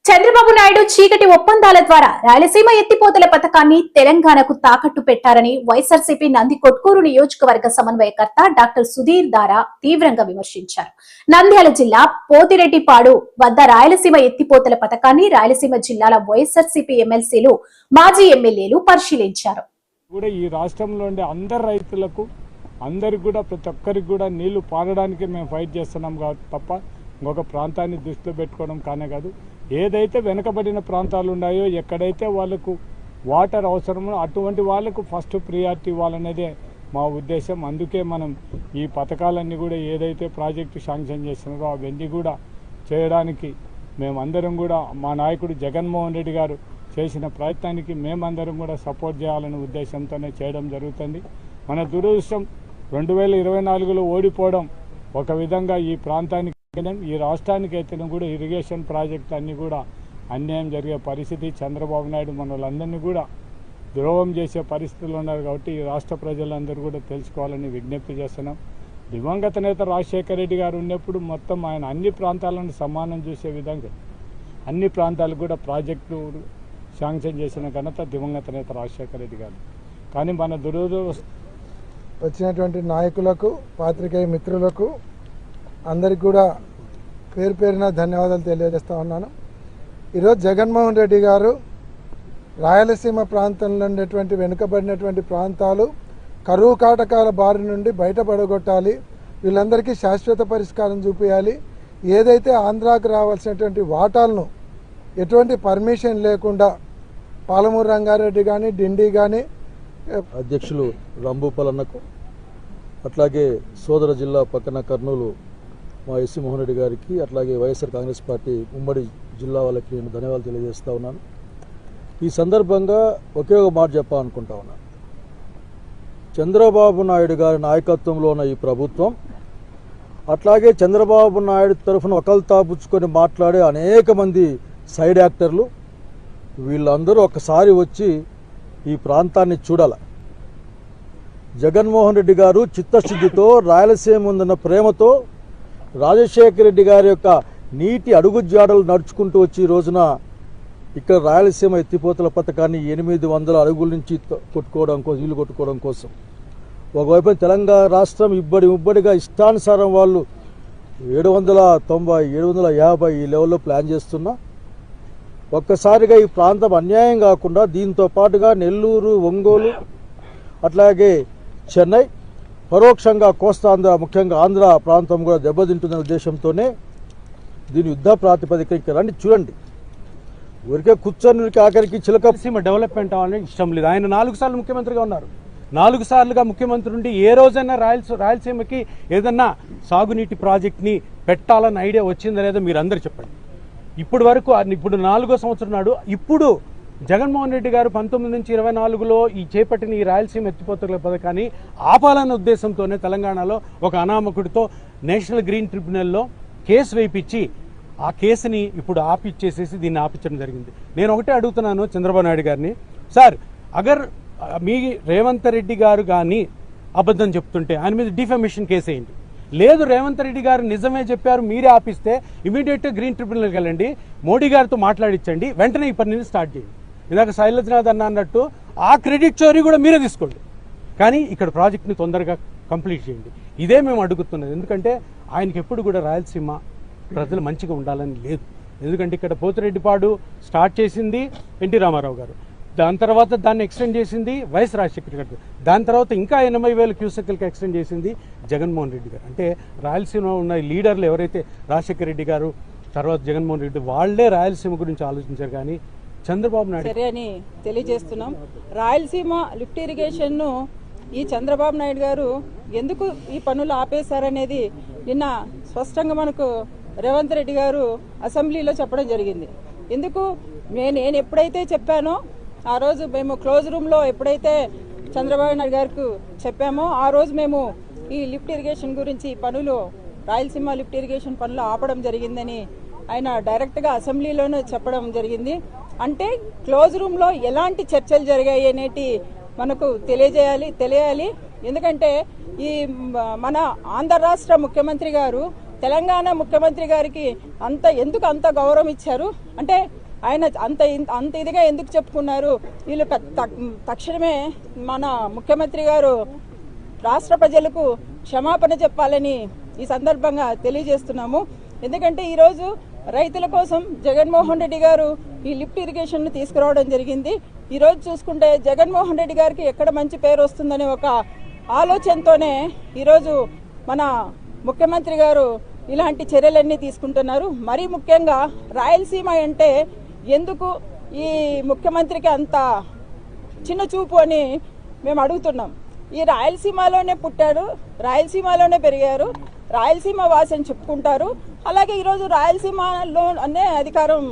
చంద్రబాబు నాయుడు చీకటి ఒప్పందాల ద్వారా రాయలసీమ ఎత్తిపోతల పథకాన్ని తెలంగాణకు తాకట్టు పెట్టారని వైఎస్ఆర్సీపీ నంది కొట్కూరు నియోజకవర్గ సమన్వయకర్త డాక్టర్ సుధీర్ దారా తీవ్రంగా విమర్శించారు. నంద్యాల జిల్లా పోతిరెడ్డిపాడు వద్ద రాయలసీమ ఎత్తిపోతల పథకాన్ని రాయలసీమ జిల్లాల వైఎస్ఆర్సీపీ ఎమ్మెల్సీలు, మాజీ ఎమ్మెల్యేలు పరిశీలించారు. ఈ రాష్ట్రంలో ఉండే అందరు రైతులకు అందరికి కూడా ప్రతి ఒక్కరికి కూడా నీళ్లు పారడానికి మేము ఫైట్ చేస్తున్నాం తప్ప ఇంకొక ప్రాంతాన్ని దృష్టిలో పెట్టుకోవడం కానే కాదు. ఏదైతే వెనుకబడిన ప్రాంతాలు ఉన్నాయో, ఎక్కడైతే వాళ్ళకు వాటర్ అవసరమో అటువంటి వాళ్ళకు ఫస్ట్ ప్రియారిటీ ఇవ్వాలనేదే మా ఉద్దేశం. అందుకే మనం ఈ పథకాలన్నీ కూడా ఏదైతే ప్రాజెక్టు శాంక్షన్ చేస్తున్నారో అవన్నీ కూడా చేయడానికి మేమందరం కూడా మా నాయకుడు జగన్మోహన్ రెడ్డి గారు చేసిన ప్రయత్నానికి మేమందరం కూడా సపోర్ట్ చేయాలనే ఉద్దేశంతోనే చేయడం జరుగుతుంది. మన దురదృష్టం 2024లో ఓడిపోవడం ఒక విధంగా ఈ ప్రాంతానికి, ఈ రాష్ట్రానికి అయితే కూడా ఇరిగేషన్ ప్రాజెక్టు అన్నీ కూడా అన్యాయం జరిగే పరిస్థితి. చంద్రబాబు నాయుడు మన వాళ్ళందరినీ కూడా ద్రోహం చేసే పరిస్థితులు ఉన్నారు. కాబట్టి ఈ రాష్ట్ర ప్రజలందరూ కూడా తెలుసుకోవాలని విజ్ఞప్తి చేస్తున్నాం. దివంగత నేత రాజశేఖర రెడ్డి గారు ఉన్నప్పుడు మొత్తం ఆయన అన్ని ప్రాంతాలను సమానం చూసే విధంగా అన్ని ప్రాంతాలకు కూడా ప్రాజెక్టు శాంక్షన్ చేసిన ఘనత దివంగత నేత రాజశేఖర రెడ్డి గారు. కానీ మన దురదృష్టం వచ్చినటువంటి నాయకులకు, పాత్రికేయ మిత్రులకు అందరికి కూడా పేరు పేరున ధన్యవాదాలు తెలియజేస్తా ఉన్నాను. ఈరోజు జగన్మోహన్ రెడ్డి గారు రాయలసీమ ప్రాంతంలో ఉండేటువంటి వెనుకబడినటువంటి ప్రాంతాలు కరువు కాటకాల బారి నుండి బయటపడగొట్టాలి, వీళ్ళందరికీ శాశ్వత పరిష్కారం చూపించాలి, ఏదైతే ఆంధ్రాకు రావాల్సినటువంటి వాటాలను ఎటువంటి పర్మిషన్ లేకుండా పాలమూరు రంగారెడ్డి కానీ, డిండి కానీ, అధ్యక్షులు రంభూపాలన్నకు, అట్లాగే సోదర జిల్లా పక్కన కర్నూలు మా ఎస్సీ మోహన్ రెడ్డి గారికి, అట్లాగే వైఎస్ఆర్ కాంగ్రెస్ పార్టీ ఉమ్మడి జిల్లా వాళ్ళకి నేను ధన్యవాదాలు తెలియజేస్తూ ఉన్నాను. ఈ సందర్భంగా ఒకే ఒక మాట చెప్పాలనుకుంటా ఉన్నాను. చంద్రబాబు నాయుడు గారి నాయకత్వంలో ఉన్న ఈ ప్రభుత్వం, అట్లాగే చంద్రబాబు నాయుడు తరఫున ఒకల్తాపుచ్చుకొని మాట్లాడే అనేక మంది సైడ్ యాక్టర్లు, వీళ్ళందరూ ఒక్కసారి వచ్చి ఈ ప్రాంతాన్ని చూడాల. జగన్మోహన్ రెడ్డి గారు చిత్తశుద్ధితో, రాయలసీమ ఉందన్న ప్రేమతో, రాజశేఖర రెడ్డి గారి యొక్క నీటి అడుగుజాడలు నడుచుకుంటూ వచ్చి ఈ రోజున ఇక్కడ రాయలసీమ ఎత్తిపోతల పథకాన్ని 800 అడుగుల నుంచి ఇల్లు కొట్టుకోవడం కోసం ఒకవైపు తెలంగాణ రాష్ట్రం ఇబ్బడిగా ఇష్టానుసారం వాళ్ళు 790, 750 ఈ లెవెల్లో ప్లాన్ చేస్తున్నా ఒక్కసారిగా ఈ ప్రాంతం అన్యాయం కాకుండా దీంతో పాటుగా నెల్లూరు, ఒంగోలు, అట్లాగే చెన్నై, పరోక్షంగా కోస్తాంధ్ర, ముఖ్యంగా ఆంధ్ర ప్రాంతం కూడా దెబ్బతింటున్న ఉద్దేశంతోనే దీని యుద్ధ ప్రాతిపదిక రండి చూడండి. ఊరికే కూర్చొని ఆఖరికి చిలకసీమ డెవలప్మెంట్ అవ్వాలని ఇష్టం లేదు. ఆయన 4 సార్లు ముఖ్యమంత్రిగా ఉన్నారు. 4 సార్లుగా ముఖ్యమంత్రి నుండి ఏ రోజైనా రాయలసీమకి ఏదన్నా సాగునీటి ప్రాజెక్ట్ని పెట్టాలని ఐడియా వచ్చిందా లేదో మీరు అందరు చెప్పండి. ఇప్పుడు వరకు, ఇప్పుడు 4వ సంవత్సరం నాడు, ఇప్పుడు జగన్మోహన్ రెడ్డి గారు 19 నుంచి 24లో ఈ చేపట్టిన ఈ రాయలసీమ ఎత్తిపోతల పథకాన్ని ఆపాలన్న ఉద్దేశంతోనే తెలంగాణలో ఒక అనామకుడితో నేషనల్ గ్రీన్ ట్రిబ్యునల్లో కేసు వేయించి ఆ కేసుని ఇప్పుడు ఆపిచ్చేసేసి దీన్ని ఆపించడం జరిగింది. నేను ఒకటే అడుగుతున్నాను చంద్రబాబు నాయుడు గారిని, సార్ అగర్ మీ రేవంత్ రెడ్డి గారు కానీ అబద్ధం చెప్తుంటే ఆయన మీద డిఫమేషన్ కేసు వేయండి. లేదు, రేవంత్ రెడ్డి గారు నిజమే చెప్పారు, మీరే ఆపిస్తే ఇమీడియట్గా గ్రీన్ ట్రిబ్యునల్కి వెళ్ళండి, మోడీ గారితో మాట్లాడించండి, వెంటనే ఈ పనిని స్టార్ట్ చేయండి. ఇందాక శైలజనాథ్ అన్నట్టు ఆ క్రెడిట్ చోరీ కూడా మీరే తీసుకోండి, కానీ ఇక్కడ ప్రాజెక్ట్ని తొందరగా కంప్లీట్ చేయండి. ఇదే మేము అడుగుతున్నది. ఎందుకంటే ఆయనకి ఎప్పుడు కూడా రాయలసీమ ప్రజలు మంచిగా ఉండాలని లేదు. ఎందుకంటే ఇక్కడ పోతిరెడ్డిపాడు స్టార్ట్ చేసింది ఎన్టీ రామారావు గారు, దాని తర్వాత దాన్ని ఎక్స్టెండ్ చేసింది వైఎస్ రాజశేఖర గారు, దాని తర్వాత ఇంకా 80,000 క్యూసెక్లకి ఎక్స్టెండ్ చేసింది జగన్మోహన్ రెడ్డి గారు. అంటే రాయలసీమలో ఉన్న లీడర్లు ఎవరైతే రాజశేఖర రెడ్డి గారు, తర్వాత జగన్మోహన్ రెడ్డి, వాళ్లే రాయలసీమ గురించి ఆలోచించారు. కానీ చంద్రబాబు నాయుడు అని తెలియజేస్తున్నాం. రాయలసీమ లిఫ్ట్ ఇరిగేషన్ను ఈ చంద్రబాబు నాయుడు గారు ఎందుకు ఈ పనులు ఆపేశారనేది నిన్న స్పష్టంగా మనకు రేవంత్ రెడ్డి గారు అసెంబ్లీలో చెప్పడం జరిగింది. ఎందుకు నేను ఎప్పుడైతే చెప్పానో ఆ రోజు మేము క్లోజ్ రూమ్లో ఎప్పుడైతే చంద్రబాబు నాయుడు గారికి చెప్పామో ఆ రోజు మేము ఈ లిఫ్ట్ ఇరిగేషన్ గురించి పనులు, రాయలసీమ లిఫ్ట్ ఇరిగేషన్ పనులు ఆపడం జరిగిందని ఆయన డైరెక్ట్గా అసెంబ్లీలోనే చెప్పడం జరిగింది. అంటే క్లోజ్ రూమ్లో ఎలాంటి చర్చలు జరిగాయి అనేటి మనకు తెలియాలి. ఎందుకంటే ఈ మన ఆంధ్ర రాష్ట్ర ముఖ్యమంత్రి గారు తెలంగాణ ముఖ్యమంత్రి గారికి ఎందుకు అంత గౌరవం ఇచ్చారు అంటే ఆయన అంత ఇదిగా ఎందుకు చెప్పుకున్నారు? వీళ్ళు తక్షణమే మన ముఖ్యమంత్రి గారు రాష్ట్ర ప్రజలకు క్షమాపణ చెప్పాలని ఈ సందర్భంగా తెలియజేస్తున్నాము. ఎందుకంటే ఈరోజు రైతుల కోసం జగన్మోహన్ రెడ్డి గారు ఈ లిఫ్ట్ ఇరిగేషన్ను తీసుకురావడం జరిగింది. ఈరోజు చూసుకుంటే జగన్మోహన్ రెడ్డి గారికి ఎక్కడ మంచి పేరు వస్తుందనే ఒక ఆలోచనతోనే ఈరోజు మన ముఖ్యమంత్రి గారు ఇలాంటి చర్యలన్నీ తీసుకుంటున్నారు. మరీ ముఖ్యంగా రాయలసీమ అంటే ఎందుకు ఈ ముఖ్యమంత్రికి అంత చిన్న చూపు అని మేము అడుగుతున్నాం. ఈ రాయలసీమలోనే పుట్టారు, రాయలసీమలోనే పెరిగారు, రాయలసీమ వాసి అని చెప్పుకుంటారు. అలాగే ఈరోజు రాయలసీమలో అనే అధికారం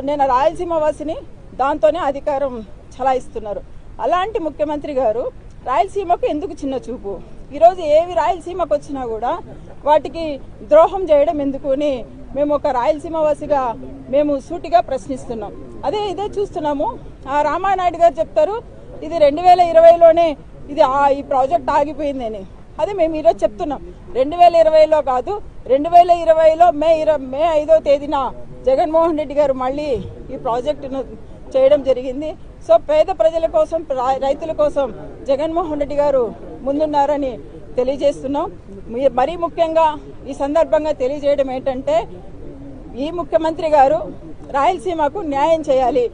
నేను రాయలసీమ వాసిని, దాంతోనే అధికారం చలాయిస్తున్నారు. అలాంటి ముఖ్యమంత్రి గారు రాయలసీమకు ఎందుకు చిన్న చూపు? ఈరోజు ఏవి రాయలసీమకు వచ్చినా కూడా వాటికి ద్రోహం చేయడం ఎందుకు అని మేము ఒక రాయలసీమ వాసిగా మేము సూటిగా ప్రశ్నిస్తున్నాం. ఇదే చూస్తున్నాము. రామానాయుడు గారు చెప్తారు ఇది 2020లోనే ఈ ప్రాజెక్ట్ ఆగిపోయిందని. అదే మేము ఈరోజు చెప్తున్నాం 2020లో కాదు, 2020లో మే 5వ తేదీన జగన్మోహన్ రెడ్డి గారు మళ్ళీ ఈ ప్రాజెక్టును చేయడం జరిగింది. సో పేద ప్రజల కోసం, రైతుల కోసం జగన్మోహన్ రెడ్డి గారు ముందున్నారని తెలియజేస్తున్నాం. మరీ ముఖ్యంగా ఈ సందర్భంగా తెలియజేయడం ఏంటంటే ఈ ముఖ్యమంత్రి గారు రాయలసీమకు న్యాయం చేయాలి.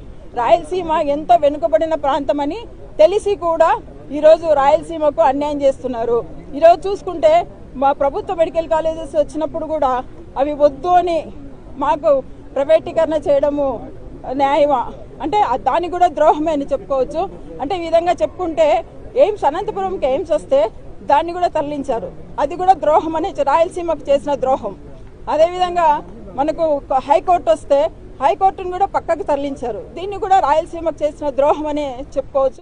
రాయలసీమ ఎంతో వెనుకబడిన ప్రాంతమని తెలిసి కూడా ఈరోజు రాయలసీమకు అన్యాయం చేస్తున్నారు. ఈరోజు చూసుకుంటే మా ప్రభుత్వ మెడికల్ కాలేజెస్ వచ్చినప్పుడు కూడా అవి వద్దు అని మాకు ప్రైవేటీకరణ చేయడము న్యాయమా అంటే దాన్ని కూడా ద్రోహమే అని చెప్పుకోవచ్చు. అంటే ఈ విధంగా చెప్పుకుంటే అనంతపురంకి ఎయిమ్స్ వస్తే దాన్ని కూడా తరలించారు, అది కూడా ద్రోహం అని రాయలసీమకు చేసిన ద్రోహం. అదేవిధంగా మనకు హైకోర్టు వస్తే హైకోర్టును కూడా పక్కకు తరలించారు, దీన్ని కూడా రాయలసీమకు చేసిన ద్రోహం అని చెప్పుకోవచ్చు.